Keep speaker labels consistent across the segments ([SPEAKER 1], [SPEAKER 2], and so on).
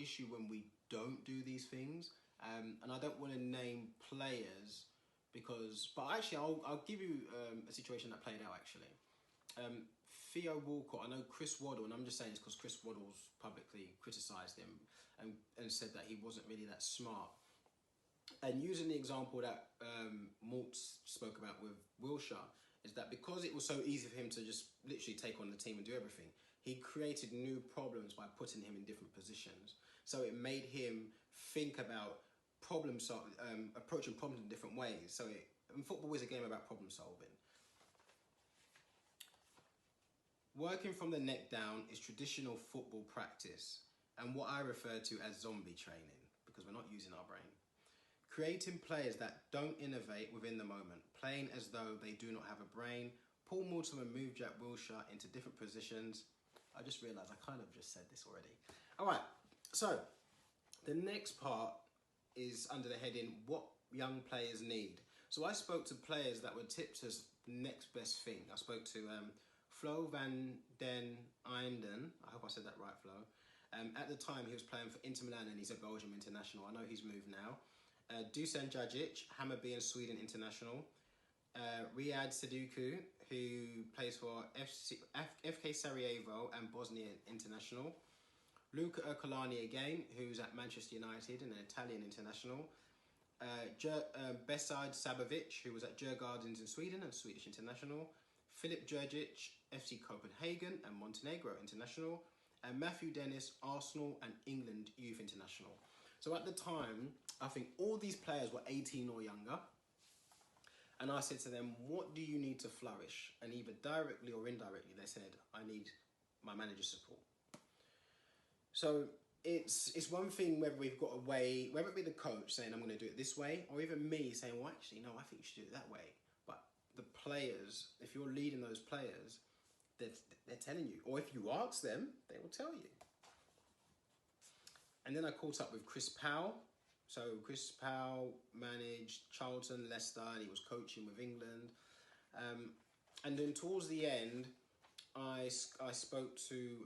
[SPEAKER 1] issue when we don't do these things. And I don't want to name players but actually I'll give you a situation that played out actually. Theo Walcott, I know Chris Waddle, and I'm just saying this because Chris Waddle's publicly criticised him and said that he wasn't really that smart. And using the example that Maltz spoke about with Wilshere, is that because it was so easy for him to just literally take on the team and do everything, he created new problems by putting him in different positions. So it made him think about approaching problems in different ways. And football is a game about problem solving. Working from the neck down is traditional football practice and what I refer to as zombie training, because we're not using our brain. Creating players that don't innovate within the moment, playing as though they do not have a brain. Paul Mortimer moved Jack Wilshere into different positions. I just realised I kind of just said this already. All right, so the next part is under the heading, what young players need. So I spoke to players that were tipped as next best thing. I spoke to Flo van den Einden. I hope I said that right, Flo. At the time, he was playing for Inter Milan and he's a Belgium international. I know he's moved now. Dusan Djajic, Hammarby and Sweden international. Riyad Seduku, who plays for FK Sarajevo and Bosnia international. Luka Ercolani again, who's at Manchester United and an Italian international. Besard Sabovic, who was at Djurgårdens in Sweden and Swedish international. Filip Djurgic, FC Copenhagen and Montenegro international. And Matthew Dennis, Arsenal and England youth international. So at the time, I think all these players were 18 or younger. And I said to them, what do you need to flourish? And either directly or indirectly, they said, I need my manager's support. So it's one thing whether we've got a way, whether it be the coach saying, I'm going to do it this way, or even me saying, well, actually, no, I think you should do it that way. But the players, if you're leading those players, they're telling you. Or if you ask them, they will tell you. And then I caught up with Chris Powell. So Chris Powell managed Charlton, Leicester, and he was coaching with England. And then towards the end, I spoke to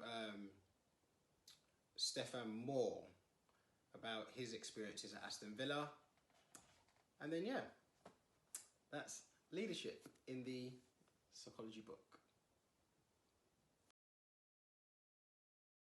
[SPEAKER 1] Stefan Moore about his experiences at Aston Villa. And then, yeah, that's leadership in the Soccology book.